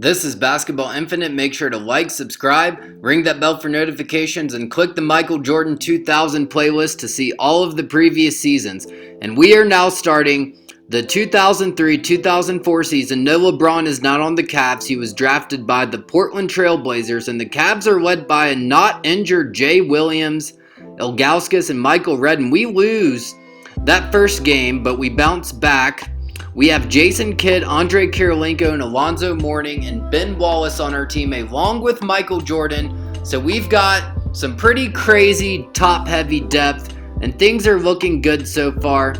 This is Basketball Infinite. Make sure to like, subscribe, ring that bell for notifications, and click the Michael Jordan 2000 playlist to see all of the previous seasons. And we are now starting the 2003-2004 season. No, LeBron is not on the Cavs. He was drafted by the Portland Trail Blazers, and the Cavs are led by a not injured Jay Williams, Ilgauskas, and Michael Redden. We lose that first game, but we bounce back. We have Jason Kidd, Andre Kirilenko, and Alonzo Mourning, and Ben Wallace on our team, along with Michael Jordan. So we've got some pretty crazy top-heavy depth, and things are looking good so far.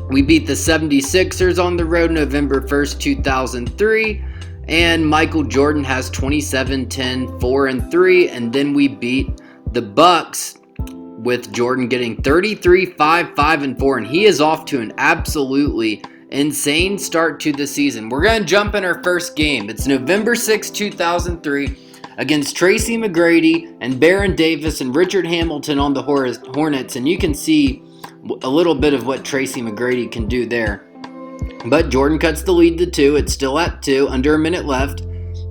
We beat the 76ers on the road November 1st, 2003, and Michael Jordan has 27, 10, 4, and 3, and then we beat the Bucks with Jordan getting 33, 5, 5, and 4, and he is off to an absolutely insane start to the season. We're going to jump in our first game. It's November 6, 2003 against Tracy McGrady and Baron Davis and Richard Hamilton on the Hornets, and you can see a little bit of what Tracy McGrady can do there. But Jordan cuts the lead to 2. It's still at 2, under a minute left.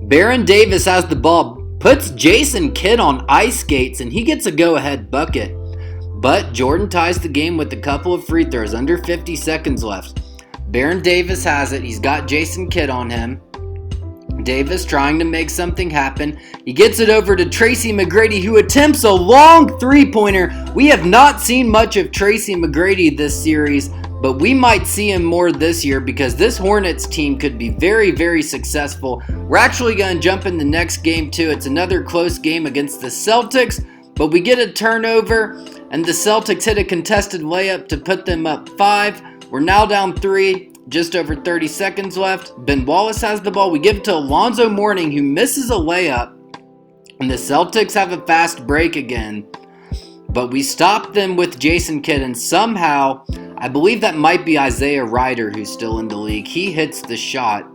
Baron Davis has the ball, puts Jason Kidd on ice skates, and he gets a go-ahead bucket. But Jordan ties the game with a couple of free throws, under 50 seconds left. Baron Davis has it. He's got Jason Kidd on him. Davis trying to make something happen. He gets it over to Tracy McGrady, who attempts a long three-pointer. We have not seen much of Tracy McGrady this series, but we might see him more this year because this Hornets team could be very, very successful. We're actually going to jump in the next game too. It's another close game against the Celtics, but we get a turnover, and the Celtics hit a contested layup to put them up 5. We're now down 3, just over 30 seconds left. Ben Wallace has the ball. We give it to Alonzo Mourning, who misses a layup. And the Celtics have a fast break again. But we stop them with Jason Kidd, and somehow, I believe that might be Isaiah Ryder, who's still in the league. He hits the shot.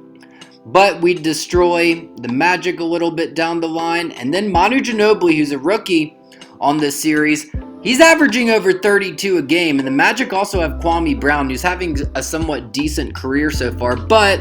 But we destroy the Magic a little bit down the line. And then Manu Ginobili, who's a rookie on this series, he's averaging over 32 a game, and the Magic also have Kwame Brown, who's having a somewhat decent career so far, but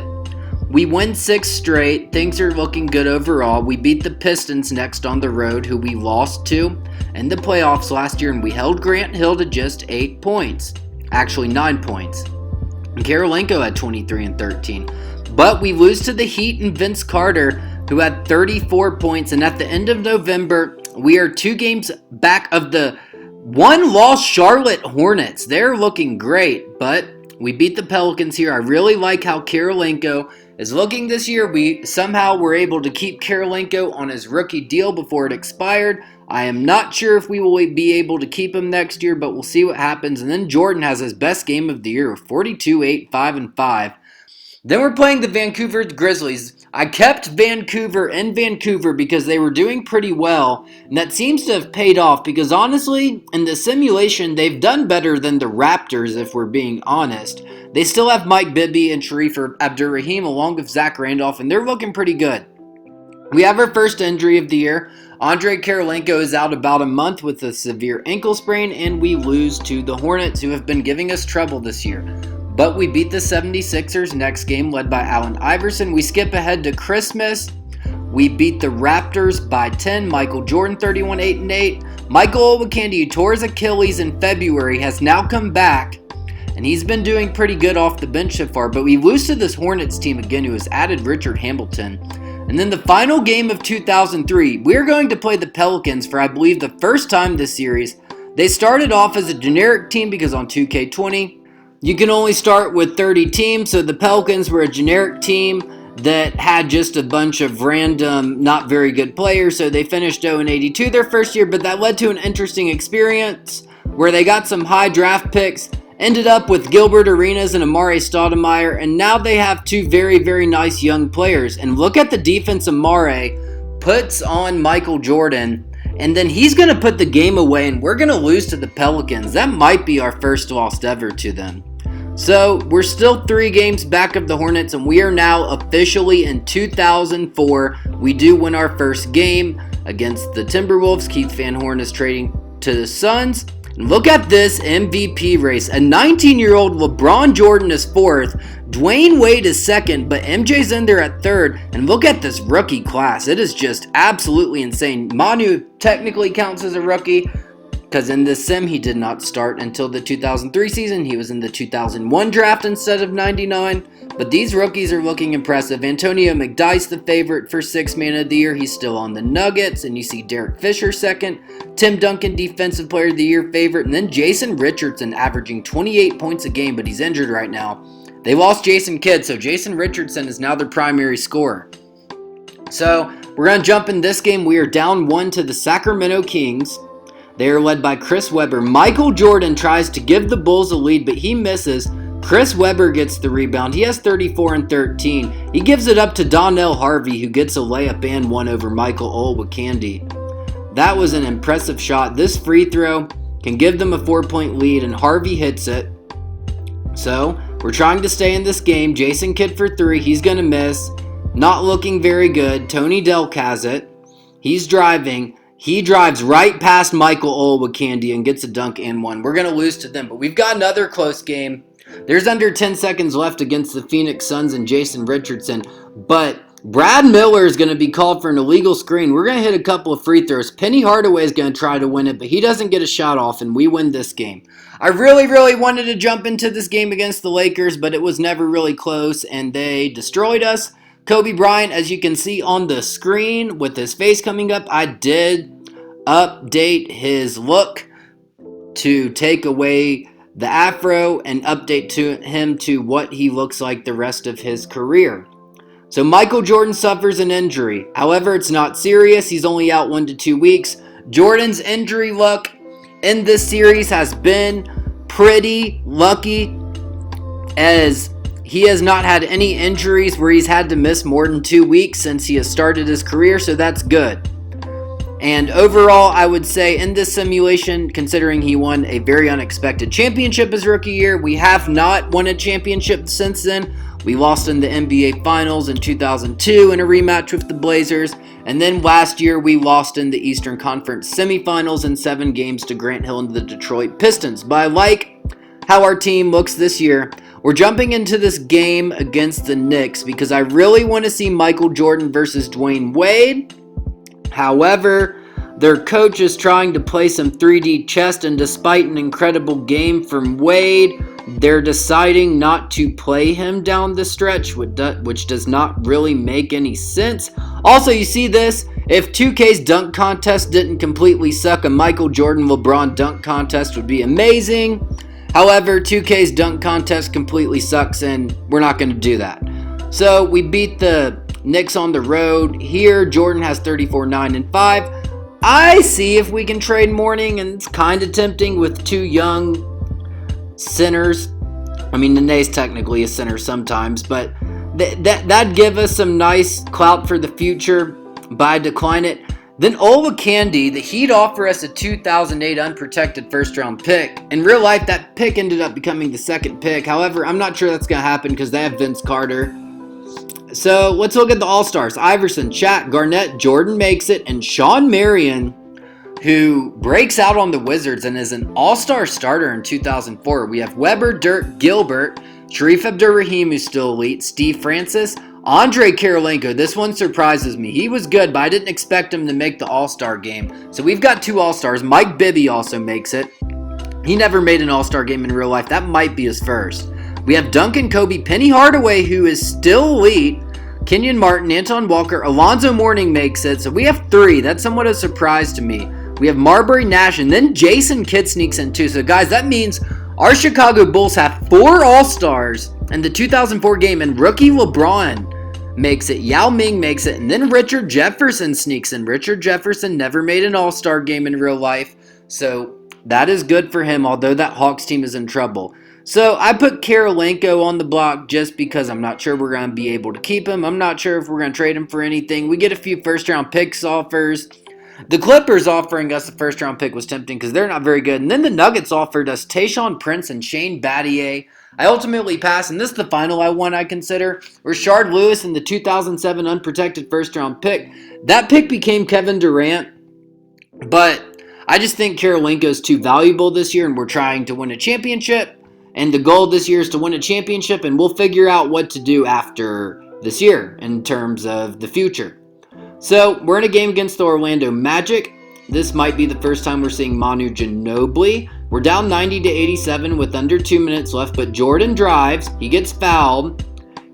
we win 6 straight. Things are looking good overall. We beat the Pistons next on the road, who we lost to in the playoffs last year, and we held Grant Hill to just 8 points. Actually, 9 points. And Kirilenko had 23 and 13. But we lose to the Heat and Vince Carter, who had 34 points, and at the end of November, we are 2 games back of the one-loss Charlotte Hornets. They're looking great, but we beat the Pelicans here. I really like how Kirilenko is looking this year. We somehow were able to keep Kirilenko on his rookie deal before it expired. I am not sure if we will be able to keep him next year, but we'll see what happens. And then Jordan has his best game of the year with 42, 8, 5, and 5. Then we're playing the Vancouver Grizzlies. I kept Vancouver in Vancouver because they were doing pretty well, and that seems to have paid off because honestly, in the simulation, they've done better than the Raptors if we're being honest. They still have Mike Bibby and Sharif Abdurrahim along with Zach Randolph, and they're looking pretty good. We have our first injury of the year. Andre Kirilenko is out about a month with a severe ankle sprain, and we lose to the Hornets, who have been giving us trouble this year. But we beat the 76ers next game, led by Allen Iverson. We skip ahead to Christmas. We beat the Raptors by 10. Michael Jordan, 31, 8, and 8. Michael Olowokandi, who tore his Achilles in February, has now come back, and he's been doing pretty good off the bench so far. But we lose to this Hornets team again, who has added Richard Hamilton. And then the final game of 2003, we're going to play the Pelicans for, I believe, the first time this series. They started off as a generic team because on 2K20, you can only start with 30 teams, so the Pelicans were a generic team that had just a bunch of random, not very good players, so they finished 0-82 their first year, but that led to an interesting experience where they got some high draft picks, ended up with Gilbert Arenas and Amare Stoudemire, and now they have 2 very, very nice young players. And look at the defense Amare puts on Michael Jordan, and then he's going to put the game away, and we're going to lose to the Pelicans. That might be our first loss ever to them. So we're still 3 games back of the Hornets, and we are now officially in 2004. We do win our first game against the Timberwolves. Keith Van Horn is trading to the Suns. Look at this MVP race. A 19-year-old LeBron Jordan is 4th. Dwayne Wade is 2nd, but MJ's in there at 3rd. And look at this rookie class. It is just absolutely insane. Manu technically counts as a rookie because in this sim he did not start until the 2003 season. He was in the 2001 draft instead of 99. But these rookies are looking impressive. Antonio McDyess, the favorite for 6th Man of the Year. He's still on the Nuggets. And you see Derek Fisher 2nd. Tim Duncan, Defensive Player of the Year favorite. And then Jason Richardson averaging 28 points a game, but he's injured right now. They lost Jason Kidd, so Jason Richardson is now their primary scorer. So we're going to jump in this game. We are down 1 to the Sacramento Kings. They are led by Chris Webber. Michael Jordan tries to give the Bulls a lead, but he misses. Chris Webber gets the rebound. He has 34 and 13. He gives it up to Donnell Harvey, who gets a layup and one over Michael Olowokandi. That was an impressive shot. This free throw can give them a 4-point lead, and Harvey hits it. So we're trying to stay in this game. Jason Kidd for 3. He's going to miss. Not looking very good. Tony Delk has it. He's driving. He drives right past Michael Olowokandi and gets a dunk and one. We're going to lose to them, but we've got another close game. There's under 10 seconds left against the Phoenix Suns and Jason Richardson, but Brad Miller is going to be called for an illegal screen. We're going to hit a couple of free throws. Penny Hardaway is going to try to win it, but he doesn't get a shot off, and we win this game. I really wanted to jump into this game against the Lakers, but it was never really close, and they destroyed us. Kobe Bryant, as you can see on the screen with his face coming up, I did update his look to take away the afro and update him to what he looks like the rest of his career. So Michael Jordan suffers an injury. However, it's not serious. He's only out 1 to 2 weeks. Jordan's injury luck in this series has been pretty lucky, as he has not had any injuries where he's had to miss more than 2 weeks since he has started his career, so that's good. And overall, I would say in this simulation, considering he won a very unexpected championship his rookie year, we have not won a championship since then. We lost in the NBA Finals in 2002 in a rematch with the Blazers. And then last year, we lost in the Eastern Conference semifinals in 7 games to Grant Hill and the Detroit Pistons. But I like how our team looks this year. We're jumping into this game against the Knicks because I really want to see Michael Jordan versus Dwayne Wade. However, their coach is trying to play some 3D chess, and despite an incredible game from Wade, they're deciding not to play him down the stretch, which does not really make any sense. Also, you see this? If 2K's dunk contest didn't completely suck, a Michael Jordan LeBron dunk contest would be amazing. However, 2K's dunk contest completely sucks, and we're not going to do that. So we beat the Knicks on the road. Here, Jordan has 34, 9, and 5. I see if we can trade Mourning, and it's kind of tempting with 2 young centers. I mean, Nene's technically a center sometimes, but that'd give us some nice clout for the future, but I decline it. Then Olowokandi, the Heat offer us a 2008 unprotected first-round pick. In real life, that pick ended up becoming the 2nd pick. However, I'm not sure that's going to happen because they have Vince Carter. So let's look at the All-Stars. Iverson, Shaq, Garnett, Jordan makes it, and Shawn Marion, who breaks out on the Wizards and is an All-Star starter in 2004. We have Webber, Dirk, Gilbert, Sharif Abdur-Rahim, who's still elite, Steve Francis, Andre Kirilenko. This one surprises me. He was good, but I didn't expect him to make the All-Star game. So we've got 2 All-Stars. Mike Bibby also makes it. He never made an All-Star game in real life. That might be his first. We have Duncan, Kobe, Penny Hardaway, who is still elite, Kenyon Martin, Anton Walker, Alonzo Mourning makes it. So we have 3. That's somewhat a surprise to me. We have Marbury, Nash, and then Jason Kidd sneaks in too. So guys, that means our Chicago Bulls have 4 All-Stars in the 2004 game, and rookie LeBron makes it. Yao Ming makes it, and then Richard Jefferson sneaks in. Richard Jefferson never made an All-Star game in real life, so that is good for him, although that Hawks team is in trouble. So I put Kirilenko on the block just because I'm not sure we're going to be able to keep him. I'm not sure if we're going to trade him for anything. We get a few first-round picks offers. The Clippers offering us a first-round pick was tempting because they're not very good. And then the Nuggets offered us Tayshaun Prince and Shane Battier. I ultimately passed, and this is the final one I consider. Rashard Lewis in the 2007 unprotected first-round pick. That pick became Kevin Durant, but I just think Karolinko's too valuable this year, and we're trying to win a championship. And the goal this year is to win a championship, and we'll figure out what to do after this year in terms of the future. So we're in a game against the Orlando Magic. This might be the first time we're seeing Manu Ginobili. We're down 90-87 with under 2 minutes left, but Jordan drives. He gets fouled.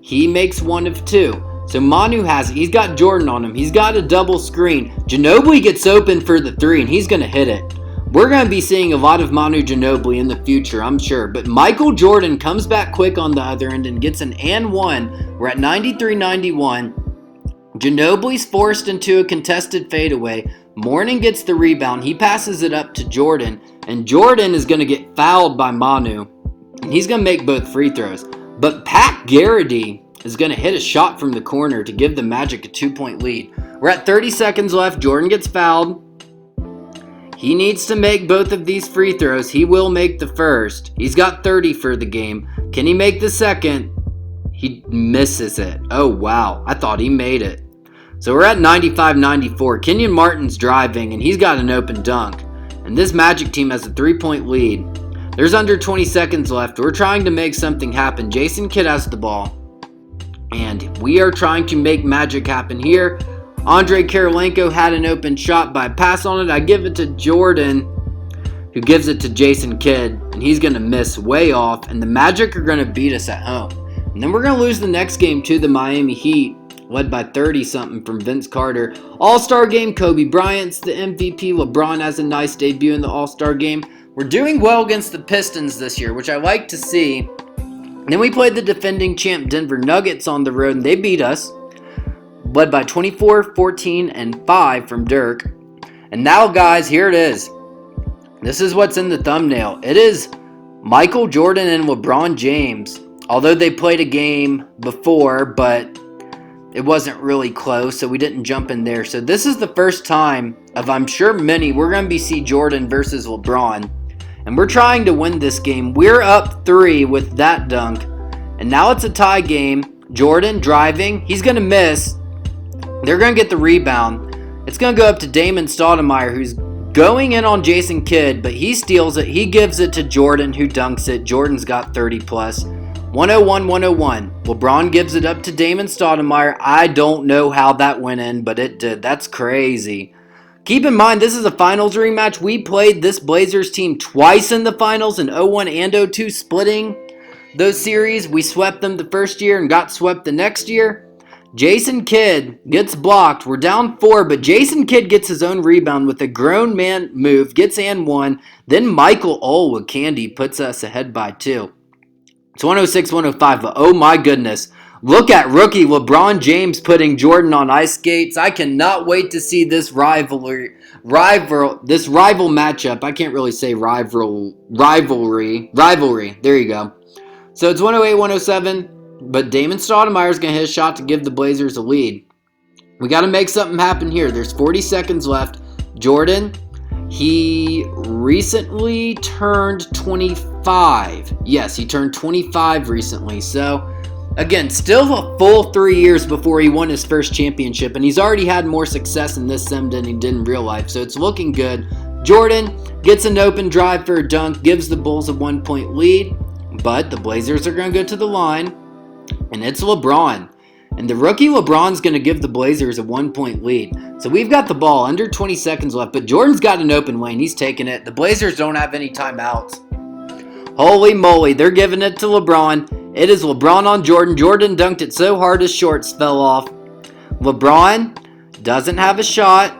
He makes one of two. So Manu he's got Jordan on him. He's got a double screen. Ginobili gets open for the three, and he's going to hit it. We're going to be seeing a lot of Manu Ginobili in the future, I'm sure. But Michael Jordan comes back quick on the other end and gets an and one. We're at 93-91. Ginobili's forced into a contested fadeaway. Mourning gets the rebound. He passes it up to Jordan. And Jordan is going to get fouled by Manu. And he's going to make both free throws. But Pat Garrity is going to hit a shot from the corner to give the Magic a 2-point lead. We're at 30 seconds left. Jordan gets fouled. He needs to make both of these free throws. He will make the first. He's got 30 for the game. Can he make the second? He misses it. Oh, wow. I thought he made it. So we're at 95-94. Kenyon Martin's driving, and he's got an open dunk. And this Magic team has a 3-point lead. There's under 20 seconds left. We're trying to make something happen. Jason Kidd has the ball. And we are trying to make magic happen here. Andre Karolinko had an open shot, but I pass on it. I give it to Jordan, who gives it to Jason Kidd, and he's going to miss way off, and the Magic are going to beat us at home. And then we're going to lose the next game to the Miami Heat, led by 30-something from Vince Carter. All-Star game, Kobe Bryant's the MVP. LeBron has a nice debut in the All-Star game. We're doing well against the Pistons this year, which I like to see. Then we played the defending champ Denver Nuggets on the road, and they beat us, led by 24, 14, and 5 from Dirk. And now, guys, here it is. This is what's in the thumbnail. It is Michael Jordan and LeBron James. Although they played a game before, but it wasn't really close, so we didn't jump in there. So this is the first time of, I'm sure, many, we're going to see Jordan versus LeBron. And we're trying to win this game. We're up 3 with that dunk. And now it's a tie game. Jordan driving. He's going to miss. They're going to get the rebound. It's going to go up to Damon Stoudemire, who's going in on Jason Kidd, but he steals it. He gives it to Jordan, who dunks it. Jordan's got 30 plus. 101-101. LeBron gives it up to Damon Stoudemire. I don't know how that went in, but it did. That's crazy. Keep in mind, this is a finals rematch. We played this Blazers team twice in the finals in 01 and 02, splitting those series. We swept them the first year and got swept the next year. Jason Kidd gets blocked. We're down 4, but Jason Kidd gets his own rebound with a grown man move, gets and 1. Then Michael Olowokandi puts us ahead by 2. It's 106-105, but oh my goodness. Look at rookie LeBron James putting Jordan on ice skates. I cannot wait to see this rival matchup. I can't really say rivalry. There you go. So it's 108-107, but Damon Stoudemire is going to hit a shot to give the Blazers a lead. We got to make something happen here. There's 40 seconds left. Jordan, he recently turned 25. Yes, he turned 25 recently. So again, still a full 3 years before he won his first championship, and he's already had more success in this sim than he did in real life, so it's looking good. Jordan gets an open drive for a dunk, gives the Bulls a 1-point lead, but the Blazers are going to go to the line, and it's LeBron. And the rookie LeBron's going to give the Blazers a 1-point lead. So we've got the ball, under 20 seconds left, but Jordan's got an open lane. He's taking it. The Blazers don't have any timeouts. Holy moly, they're giving it to LeBron. It is LeBron on Jordan. Jordan dunked it so hard his shorts fell off. LeBron doesn't have a shot.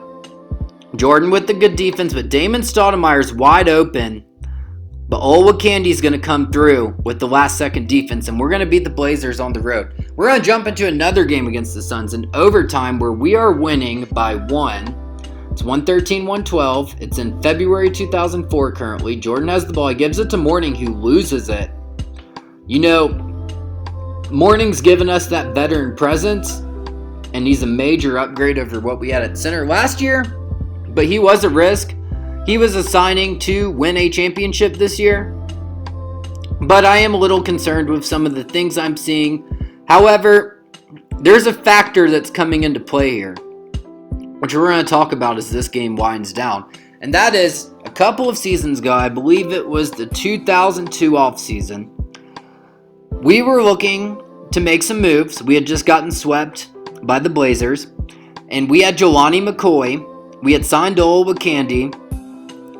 Jordan with the good defense, but Damon Stoudemire's wide open. But Olowokandi's going to come through with the last second defense, and we're going to beat the Blazers on the road. We're going to jump into another game against the Suns in overtime where we are winning by 1. It's 113-112. It's in February 2004 currently. Jordan has the ball. He gives it to Mourning, who loses it. You know, Mourning's given us that veteran presence, and he's a major upgrade over what we had at center last year, but he was a risk. He was a signing to win a championship this year, but I am a little concerned with some of the things I'm seeing. However, there's a factor that's coming into play here, which we're going to talk about as this game winds down. And that is a couple of seasons ago, I believe it was the 2002 offseason. We were looking to make some moves. We had just gotten swept by the Blazers. And we had Jelani McCoy. We had signed Olowokandi.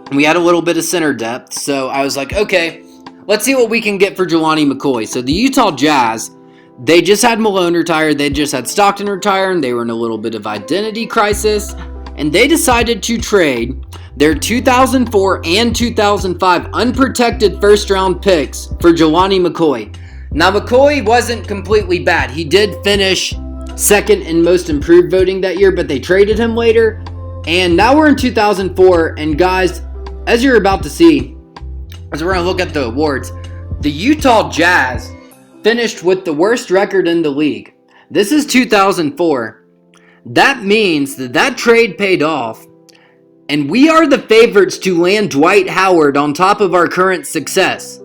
And we had a little bit of center depth. So I was like, okay, let's see what we can get for Jelani McCoy. So the Utah Jazz, they just had Malone retire. They just had Stockton retire. And they were in a little bit of identity crisis. And they decided to trade their 2004 and 2005 unprotected first-round picks for Jelani McCoy. Now, McCoy wasn't completely bad. He did finish second in most improved voting that year, but they traded him later. And now we're in 2004, and guys, as you're about to see, as we're going to look at the awards, the Utah Jazz finished with the worst record in the league. This is 2004. That means that trade paid off, and we are the favorites to land Dwight Howard on top of our current success.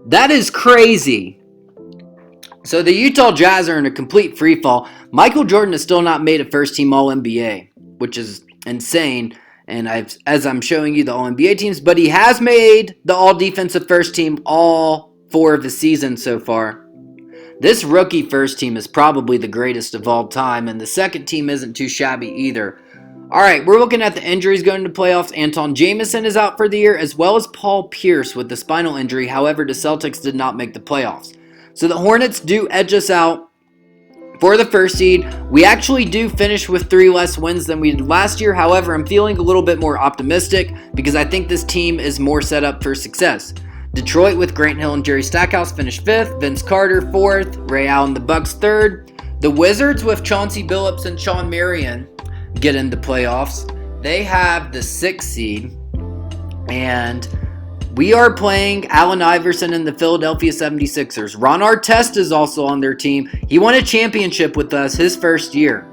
That is crazy. So the Utah Jazz are in a complete freefall. Michael Jordan has still not made a first-team All-NBA, which is insane. And as I'm showing you the All-NBA teams, but he has made the All-Defensive First Team all 4 of the seasons so far. This rookie first team is probably the greatest of all time, and the second team isn't too shabby either. Alright, we're looking at the injuries going into playoffs. Anton Jamison is out for the year, as well as Paul Pierce with the spinal injury. However, the Celtics did not make the playoffs. So the Hornets do edge us out for the first seed. We actually do finish with 3 less wins than we did last year. However, I'm feeling a little bit more optimistic because I think this team is more set up for success. Detroit with Grant Hill and Jerry Stackhouse finished 5th. Vince Carter 4th. Ray Allen the Bucks 3rd. The Wizards with Chauncey Billups and Shawn Marion get into playoffs. They have the 6th seed. And we are playing Allen Iverson and the Philadelphia 76ers. Ron Artest is also on their team. He won a championship with us his first year.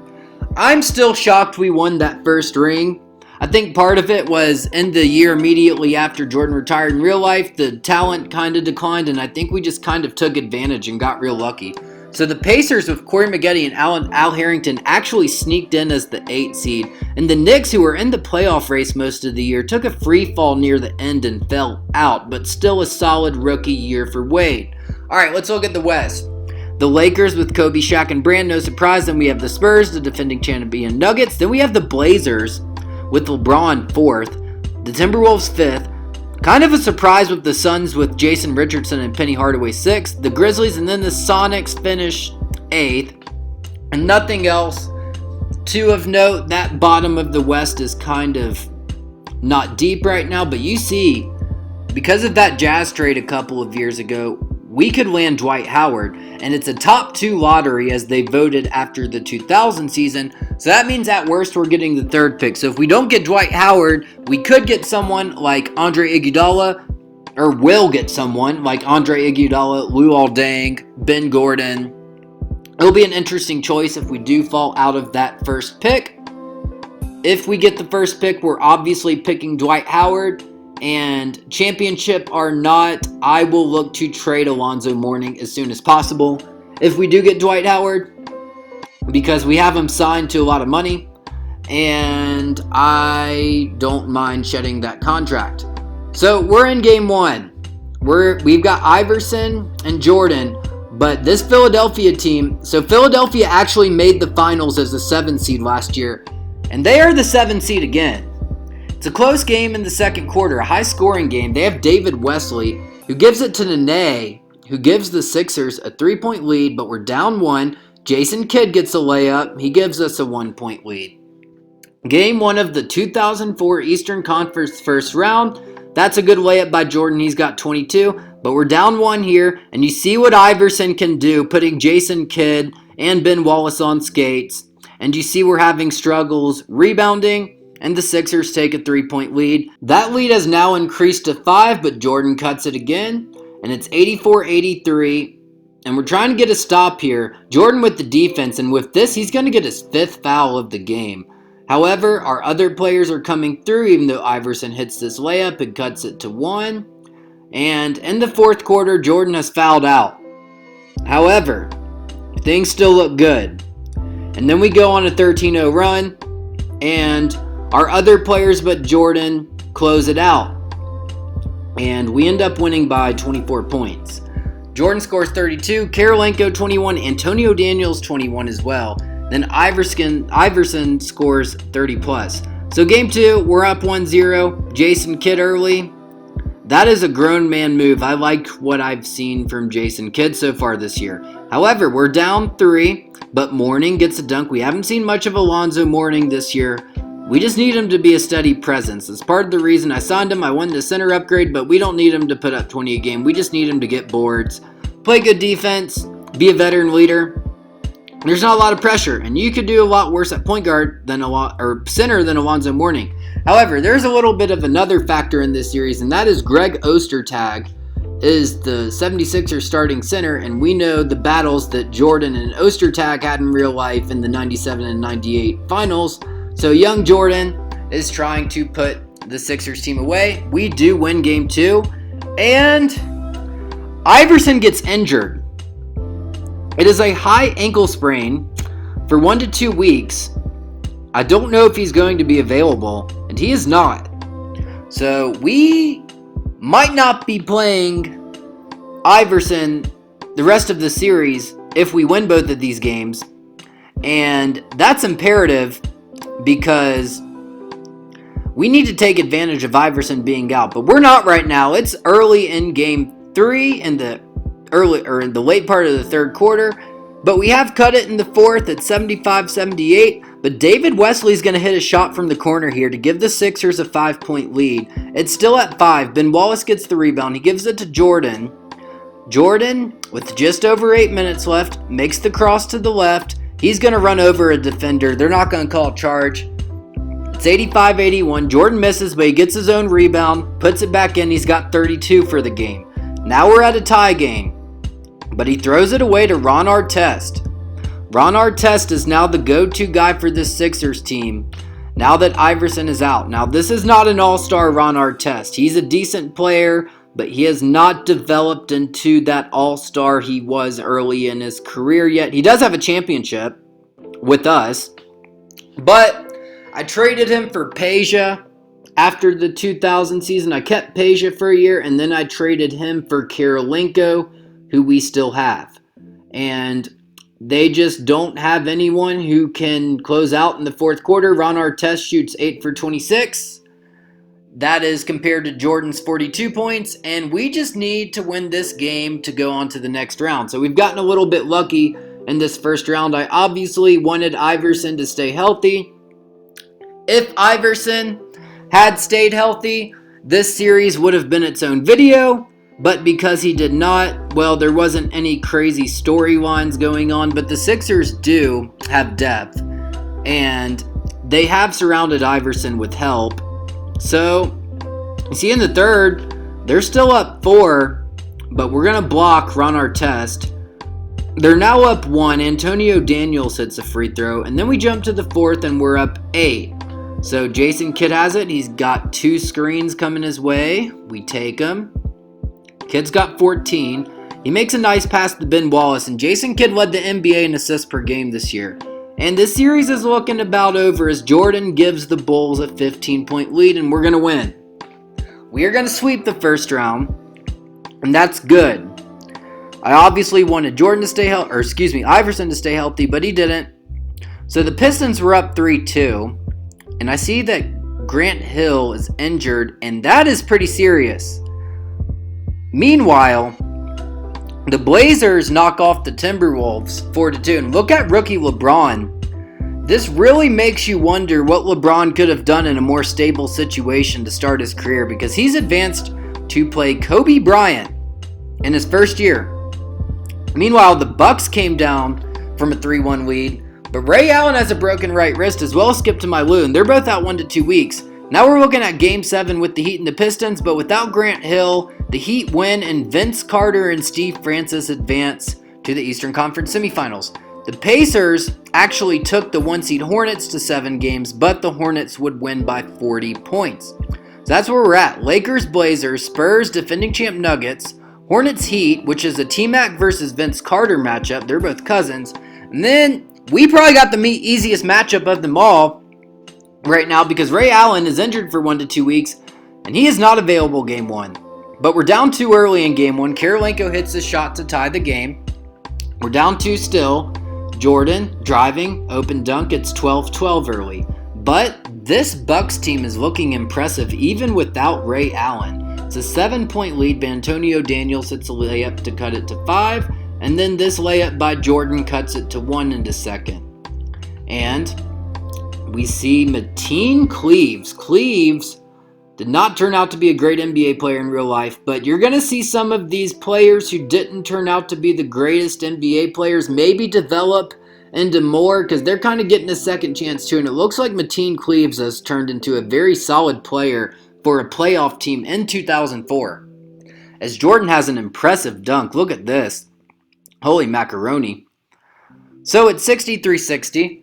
I'm still shocked we won that first ring. I think part of it was in the year immediately after Jordan retired. In real life, the talent kind of declined, and I think we just kind of took advantage and got real lucky. So the Pacers with Corey Maggette and Al Harrington actually sneaked in as the 8th seed. And the Knicks, who were in the playoff race most of the year, took a free fall near the end and fell out, but still a solid rookie year for Wade. Alright, let's look at the West. The Lakers with Kobe, Shaq, and Brand, no surprise. Then we have the Spurs, the defending champion Nuggets. Then we have the Blazers with LeBron 4th. The Timberwolves 5th. Kind of a surprise with the Suns with Jason Richardson and Penny Hardaway 6th. The Grizzlies and then the Sonics finish 8th. And nothing else to of note. That bottom of the West is kind of not deep right now. But you see, because of that Jazz trade a couple of years ago, we could land Dwight Howard. And it's a top 2 lottery as they voted after the 2000 season. So that means at worst we're getting the 3rd pick. So if we don't get Dwight Howard, we could get someone like Andre Iguodala, or will get someone like Andre Iguodala, Luol Deng, Ben Gordon. It'll be an interesting choice if we do fall out of that first pick. If we get the first pick, we're obviously picking Dwight Howard. And championship or not, I will look to trade Alonzo Mourning as soon as possible. If we do get Dwight Howard, because we have him signed to a lot of money, and I don't mind shedding that contract. So we're in game 1. We've got Iverson and Jordan, but this Philadelphia team, so Philadelphia actually made the finals as the 7th seed last year, and they are the 7th seed again. It's a close game in the second quarter, a high-scoring game. They have David Wesley, who gives it to Nene, who gives the Sixers a 3-point lead, but we're down 1. Jason Kidd gets a layup. He gives us a 1-point lead. Game 1 of the 2004 Eastern Conference first round. That's a good layup by Jordan. He's got 22, but we're down 1 here, and you see what Iverson can do, putting Jason Kidd and Ben Wallace on skates. And you see we're having struggles rebounding, and the Sixers take a 3-point lead. That lead has now increased to 5, but Jordan cuts it again, and it's 84-83, and we're trying to get a stop here. Jordan with the defense, and with this, he's going to get his 5th foul of the game. However, our other players are coming through, even though Iverson hits this layup and cuts it to 1. And in the 4th quarter, Jordan has fouled out. However, things still look good. And then we go on a 13-0 run, and our other players but Jordan close it out. And we end up winning by 24 points. Jordan scores 32, Karolinko 21, Antonio Daniels 21 as well. Then Iverson scores 30 plus. So game 2, we're up 1-0. Jason Kidd early. That is a grown man move. I like what I've seen from Jason Kidd so far this year. However, we're down 3, but Mourning gets a dunk. We haven't seen much of Alonzo Mourning this year. We just need him to be a steady presence. That's part of the reason I signed him. I wanted a center upgrade, but we don't need him to put up 20 a game. We just need him to get boards, play good defense, be a veteran leader. There's not a lot of pressure, and you could do a lot worse at point guard center than Alonzo Mourning. However, there's a little bit of another factor in this series, and that is Greg Ostertag is the 76ers starting center, and we know the battles that Jordan and Ostertag had in real life in the 97 and 98 finals. So young Jordan is trying to put the Sixers team away. We do win game 2, and Iverson gets injured. It is a high ankle sprain for 1 to 2 weeks. I don't know if he's going to be available, and he is not. So we might not be playing Iverson the rest of the series if we win both of these games. And that's imperative because we need to take advantage of Iverson being out. But we're not right now. It's early in game 3 in the late part of the third quarter, but we have cut it in the fourth at 75-78. But David Wesley's going to hit a shot from the corner here to give the Sixers a 5-point lead. It's still at 5. Ben Wallace gets the rebound. He gives it to Jordan. Jordan, with just over 8 minutes left, makes the cross to the left. He's going to run over a defender. They're not going to call a charge. It's 85-81. Jordan misses, but he gets his own rebound, puts it back in. He's got 32 for the game. Now we're at a tie game. But he throws it away to Ron Artest. Ron Artest is now the go-to guy for this Sixers team now that Iverson is out. Now, this is not an all-star Ron Artest. He's a decent player, but he has not developed into that all-star he was early in his career yet. He does have a championship with us, but I traded him for Peja after the 2000 season. I kept Peja for a year, and then I traded him for Karolinko, who we still have. And they just don't have anyone who can close out in the fourth quarter. Ron Artest shoots 8 for 26. That is compared to Jordan's 42 points. And we just need to win this game to go on to the next round. So we've gotten a little bit lucky in this first round. I obviously wanted Iverson to stay healthy. If Iverson had stayed healthy, this series would have been its own video. But because he did not, well, there wasn't any crazy storylines going on. But the Sixers do have depth. And they have surrounded Iverson with help. So, you see in the third, they're still up 4. But we're going to block Ron Artest. They're now up 1. Antonio Daniels hits a free throw. And then we jump to the fourth and we're up 8. So Jason Kidd has it. He's got 2 screens coming his way. We take them. Kidd's got 14. He makes a nice pass to Ben Wallace, and Jason Kidd led the NBA in assists per game this year. And this series is looking about over as Jordan gives the Bulls a 15-point lead, and we're going to win. We are going to sweep the first round, and that's good. I obviously wanted Iverson to stay healthy, but he didn't. So the Pistons were up 3-2, and I see that Grant Hill is injured, and that is pretty serious. Meanwhile, the Blazers knock off the Timberwolves 4-2. And look at rookie LeBron. This really makes you wonder what LeBron could have done in a more stable situation to start his career, because he's advanced to play Kobe Bryant in his first year. Meanwhile, the Bucks came down from a 3-1 lead, but Ray Allen has a broken right wrist as well as Skip to my Lou. They're both out 1 to 2 weeks. Now we're looking at Game 7 with the Heat and the Pistons, but without Grant Hill, the Heat win and Vince Carter and Steve Francis advance to the Eastern Conference semifinals. The Pacers actually took the 1-seed Hornets to 7 games, but the Hornets would win by 40 points. So that's where we're at. Lakers, Blazers, Spurs, defending champ Nuggets, Hornets, Heat, which is a T-Mac versus Vince Carter matchup. They're both cousins. And then we probably got the easiest matchup of them all right now because Ray Allen is injured for 1 to 2 weeks. and he is not available game 1. But we're down 2 early in game 1. Karolinko hits a shot to tie the game. We're down 2 still. Jordan driving, open dunk. It's 12-12 early. But this Bucks team is looking impressive even without Ray Allen. It's a 7-point lead. Antonio Daniels hits a layup to cut it to 5. And then this layup by Jordan cuts it to 1 into second. And we see Mateen Cleaves. Cleaves did not turn out to be a great NBA player in real life, but you're going to see some of these players who didn't turn out to be the greatest NBA players maybe develop into more, because they're kind of getting a second chance too. And it looks like Mateen Cleaves has turned into a very solid player for a playoff team in 2004. As Jordan has an impressive dunk. Look at this. Holy macaroni. So it's 63-60.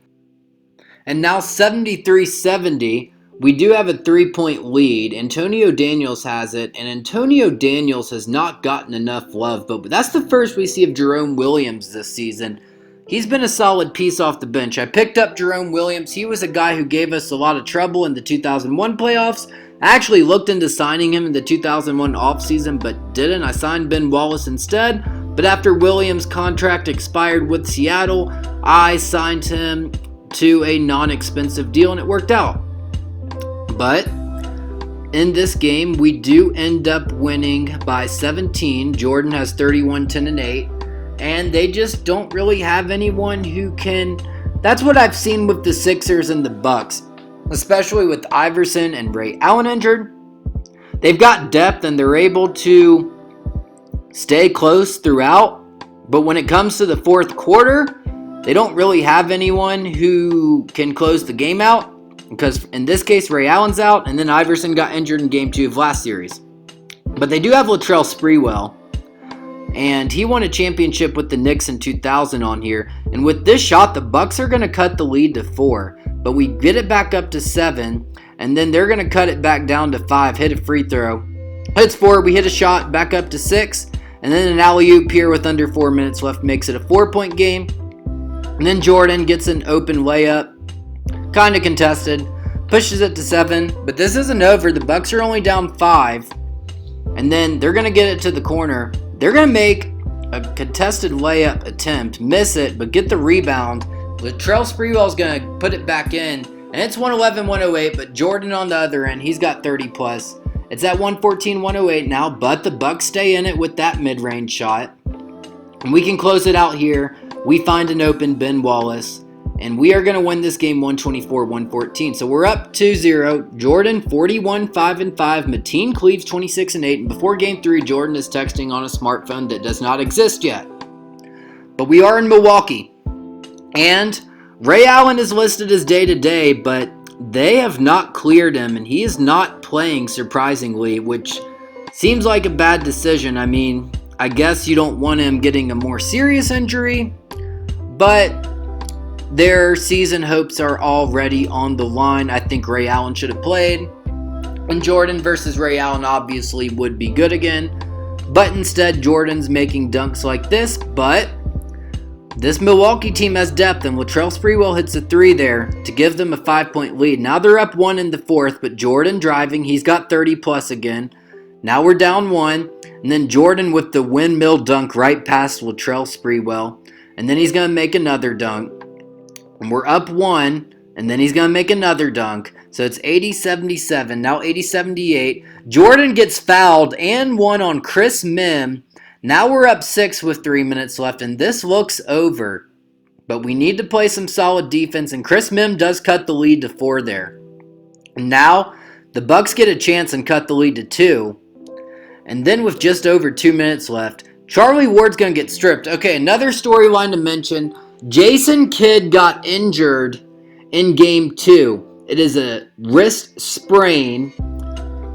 And now 73-70. We do have a 3-point lead. Antonio Daniels has it, and Antonio Daniels has not gotten enough love, but that's the first we see of Jerome Williams this season. He's been a solid piece off the bench. I picked up Jerome Williams. He was a guy who gave us a lot of trouble in the 2001 playoffs. I actually looked into signing him in the 2001 offseason, but didn't. I signed Ben Wallace instead, but after Williams' contract expired with Seattle, I signed him to a non-expensive deal, and it worked out. But in this game, we do end up winning by 17. Jordan has 31, 10, and 8. And they just don't really have anyone who can... That's what I've seen with the Sixers and the Bucks, especially with Iverson and Ray Allen injured. They've got depth and they're able to stay close throughout. But when it comes to the fourth quarter, they don't really have anyone who can close the game out. Because in this case, Ray Allen's out, and then Iverson got injured in Game 2 of last series. But they do have Latrell Sprewell, and he won a championship with the Knicks in 2000 on here. And with this shot, the Bucks are going to cut the lead to 4. But we get it back up to 7, and then they're going to cut it back down to 5, hit a free throw. Hits 4, we hit a shot back up to 6, and then an alley-oop here with under 4 minutes left makes it a 4-point game. And then Jordan gets an open layup. Kind of contested, pushes it to 7, but this isn't over. The Bucks are only down 5, and then they're going to get it to the corner. They're going to make a contested layup attempt, miss it, but get the rebound. Latrell Sprewell is going to put it back in, and it's 111-108, but Jordan on the other end, he's got 30 plus. It's at 114-108 now, but the Bucks stay in it with that mid-range shot, and we can close it out here. We find an open Ben Wallace. And we are going to win this game 124-114. So we're up 2-0. Jordan 41-5-5. Mateen Cleaves 26-8. And before game 3, Jordan is texting on a smartphone that does not exist yet. But we are in Milwaukee. And Ray Allen is listed as day-to-day, but they have not cleared him. And he is not playing, surprisingly, which seems like a bad decision. I mean, I guess you don't want him getting a more serious injury. But their season hopes are already on the line. I think Ray Allen should have played. And Jordan versus Ray Allen obviously would be good again. But instead, Jordan's making dunks like this. But this Milwaukee team has depth, and Latrell Sprewell hits a 3 there to give them a 5-point lead. Now they're up 1 in the fourth, but Jordan driving. He's got 30 plus again. Now we're down 1. And then Jordan with the windmill dunk right past Latrell Sprewell. And then he's going to make another dunk. And we're up 1, and then he's going to make another dunk. So it's 80-77, now 80-78. Jordan gets fouled and 1 on Chris Mim. Now we're up 6 with 3 minutes left, and this looks over. But we need to play some solid defense, and Chris Mim does cut the lead to 4 there. And now the Bucks get a chance and cut the lead to 2. And then with just over 2 minutes left, Charlie Ward's going to get stripped. Okay, another storyline to mention. Jason Kidd got injured in Game 2. It is a wrist sprain.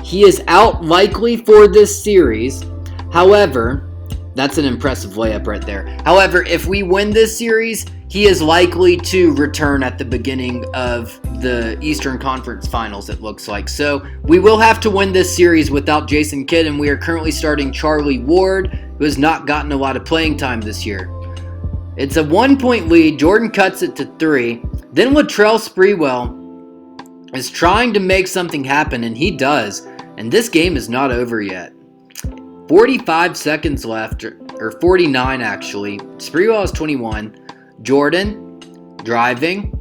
He is out likely for this series. However, that's an impressive layup right there. However, if we win this series, he is likely to return at the beginning of the Eastern Conference Finals, it looks like. So we will have to win this series without Jason Kidd, and we are currently starting Charlie Ward, who has not gotten a lot of playing time this year. It's a 1-point lead. Jordan cuts it to 3. Then Latrell Sprewell is trying to make something happen, and he does. And this game is not over yet. 45 seconds left, or 49 actually. Sprewell has 21. Jordan, driving.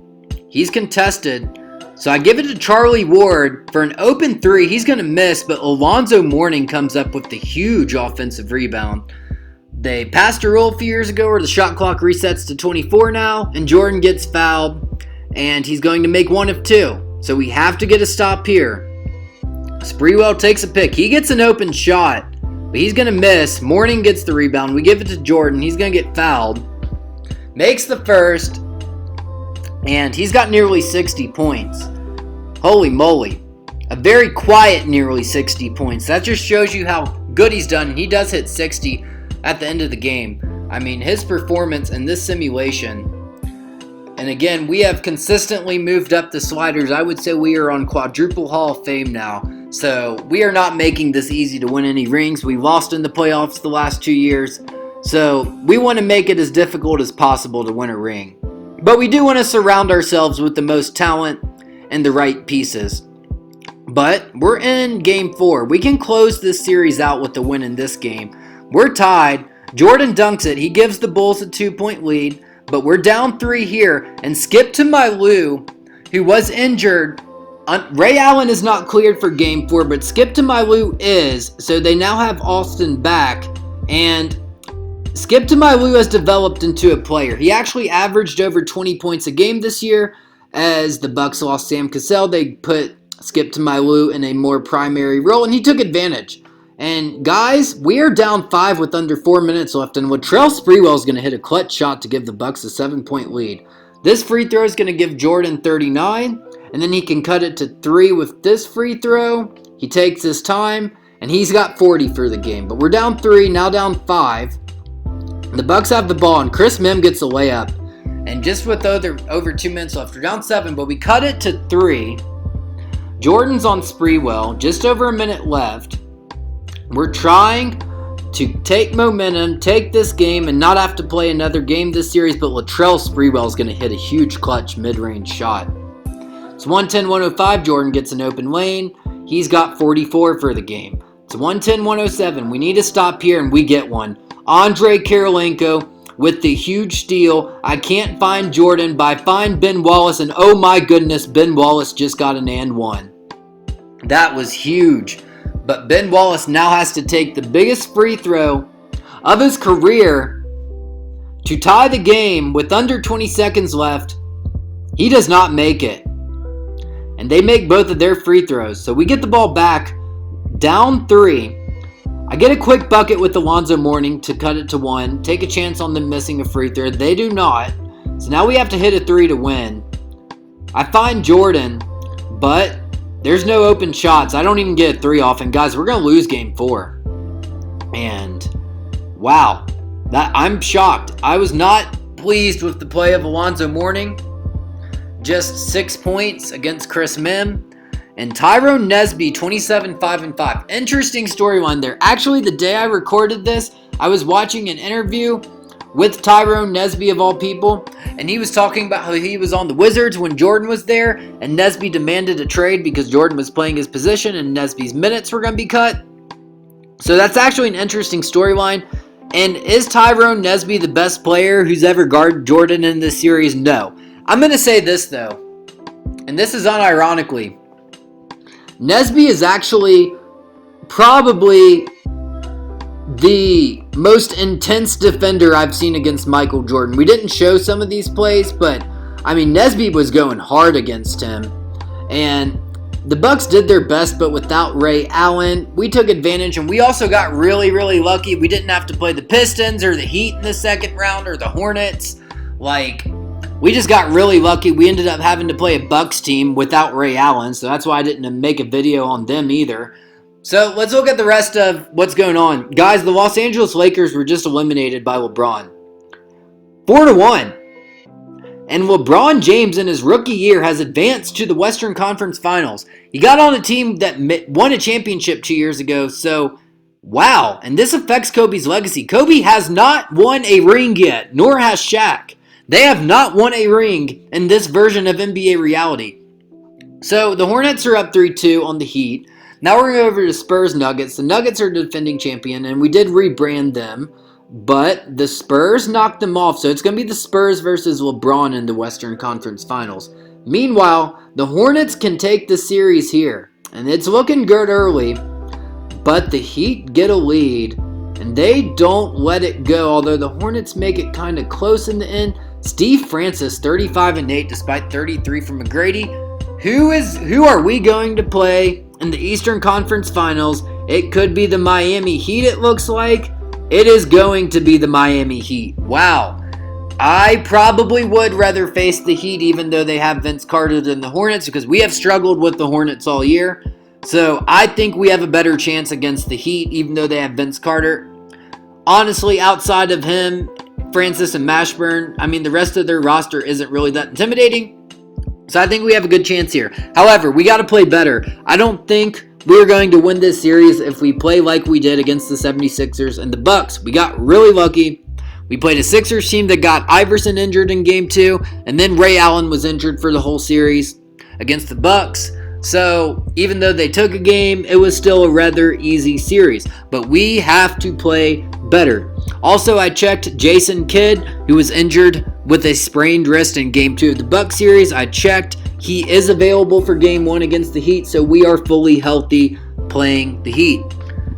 He's contested. So I give it to Charlie Ward for an open three. He's going to miss, but Alonzo Mourning comes up with the huge offensive rebound. They passed a rule a few years ago where the shot clock resets to 24 now, and Jordan gets fouled, and he's going to make one of two. So we have to get a stop here. Sprewell takes a pick. He gets an open shot, but he's going to miss. Mourning gets the rebound. We give it to Jordan. He's going to get fouled. Makes the first, and he's got nearly 60 points. Holy moly. A very quiet nearly 60 points. That just shows you how good he's done. He does hit 60 at the end of the game. I mean, his performance in this simulation, and again, we have consistently moved up the sliders. I would say we are on quadruple Hall of Fame now. So we are not making this easy to win any rings. We've lost in the playoffs the last 2 years. So we want to make it as difficult as possible to win a ring. But we do want to surround ourselves with the most talent and the right pieces. But we're in game 4. We can close this series out with the win in this game. We're tied. Jordan dunks it. He gives the Bulls a 2-point lead. But we're down 3 here. And Skip to Mylou, who was injured. Ray Allen is not cleared for game 4, but Skip to Mylou is. So they now have Austin back. And Skip to Mylou has developed into a player. He actually averaged over 20 points a game this year. As the Bucks lost Sam Cassell, they put Skip to Mylou in a more primary role, and he took advantage. And guys, we are down 5 with under 4 minutes left, and Latrell Sprewell is going to hit a clutch shot to give the Bucks a 7-point lead. This free throw is going to give Jordan 39, and then he can cut it to 3 with this free throw. He takes his time, and he's got 40 for the game. But we're down 3, now down 5. The Bucks have the ball, and Chris Mim gets a layup. And just with over 2 minutes left, we're down 7, but we cut it to 3. Jordan's on Sprewell, just over a minute left. We're trying to take momentum, take this game, and not have to play another game this series, but Latrell Sprewell is going to hit a huge clutch mid-range shot. It's 110-105. Jordan gets an open lane. He's got 44 for the game. It's 110-107. We need to stop here, and we get one. Andre Karolinko with the huge steal. I can't find Jordan, but I find Ben Wallace, and oh my goodness, Ben Wallace just got an and one. That was huge. But Ben Wallace now has to take the biggest free throw of his career to tie the game with under 20 seconds left. He does not make it. And they make both of their free throws. So we get the ball back, down 3. I get a quick bucket with Alonzo Mourning to cut it to 1. Take a chance on them missing a free throw. They do not. So now we have to hit a 3 to win. I find Jordan, but there's no open shots. I don't even get a 3 off. And guys, we're going to lose game 4. And wow, I'm shocked. I was not pleased with the play of Alonzo Mourning. Just 6 points against Chris Mim. And Tyrone Nesby, 27-5-5. Interesting storyline there. Actually, the day I recorded this, I was watching an interview with Tyrone Nesby of all people, and he was talking about how he was on the Wizards when Jordan was there, and Nesby demanded a trade because Jordan was playing his position and Nesby's minutes were going to be cut. So that's actually an interesting storyline. And is Tyrone Nesby the best player who's ever guarded Jordan in this series? No. I'm going to say this, though, and this is unironically. Nesby is actually probably the most intense defender I've seen against Michael Jordan. We didn't show some of these plays, but I mean, Nesby was going hard against him. And the Bucks did their best, but without Ray Allen, we took advantage, and we also got really, really lucky. We didn't have to play the Pistons or the Heat in the second round or the Hornets. We just got really lucky. We ended up having to play a Bucks team without Ray Allen, so that's why I didn't make a video on them either. So let's look at the rest of what's going on. Guys, the Los Angeles Lakers were just eliminated by LeBron. 4-1. And LeBron James in his rookie year has advanced to the Western Conference Finals. He got on a team that won a championship 2 years ago, so wow. And this affects Kobe's legacy. Kobe has not won a ring yet, nor has Shaq. They have not won a ring in this version of NBA reality. So the Hornets are up 3-2 on the Heat. Now we're going over to Spurs Nuggets. The Nuggets are the defending champion, and we did rebrand them, but the Spurs knocked them off. So it's going to be the Spurs versus LeBron in the Western Conference Finals. Meanwhile, the Hornets can take the series here, and it's looking good early, but the Heat get a lead, and they don't let it go, although the Hornets make it kind of close in the end. Steve Francis, 35-8 despite 33 from McGrady. Who are we going to play in the Eastern Conference Finals? It could be the Miami Heat, it looks like. It is going to be the Miami Heat. Wow. I probably would rather face the Heat even though they have Vince Carter than the Hornets, because we have struggled with the Hornets all year. So I think we have a better chance against the Heat even though they have Vince Carter. Honestly, outside of him, Francis and Mashburn, the rest of their roster isn't really that intimidating. So I think we have a good chance here. However, we got to play better. I don't think we're going to win this series if we play like we did against the 76ers and the Bucks. We got really lucky. We played a Sixers team that got Iverson injured in Game 2, and then Ray Allen was injured for the whole series against the Bucks. So even though they took a game, it was still a rather easy series. But we have to play better. Also, I checked Jason Kidd, who was injured with a sprained wrist in Game 2 of the Bucks series. I checked. He is available for Game 1 against the Heat, so we are fully healthy playing the Heat.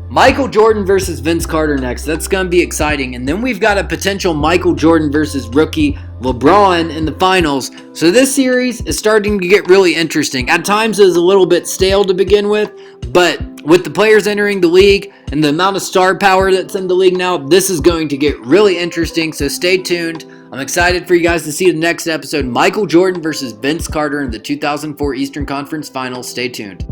Michael Jordan versus Vince Carter next. That's going to be exciting. And then we've got a potential Michael Jordan versus rookie LeBron in the finals. So this series is starting to get really interesting. At times it was a little bit stale to begin with, but with the players entering the league and the amount of star power that's in the league now, this is going to get really interesting. So stay tuned. I'm excited for you guys to see the next episode. Michael Jordan versus Vince Carter in the 2004 Eastern Conference Finals. Stay tuned.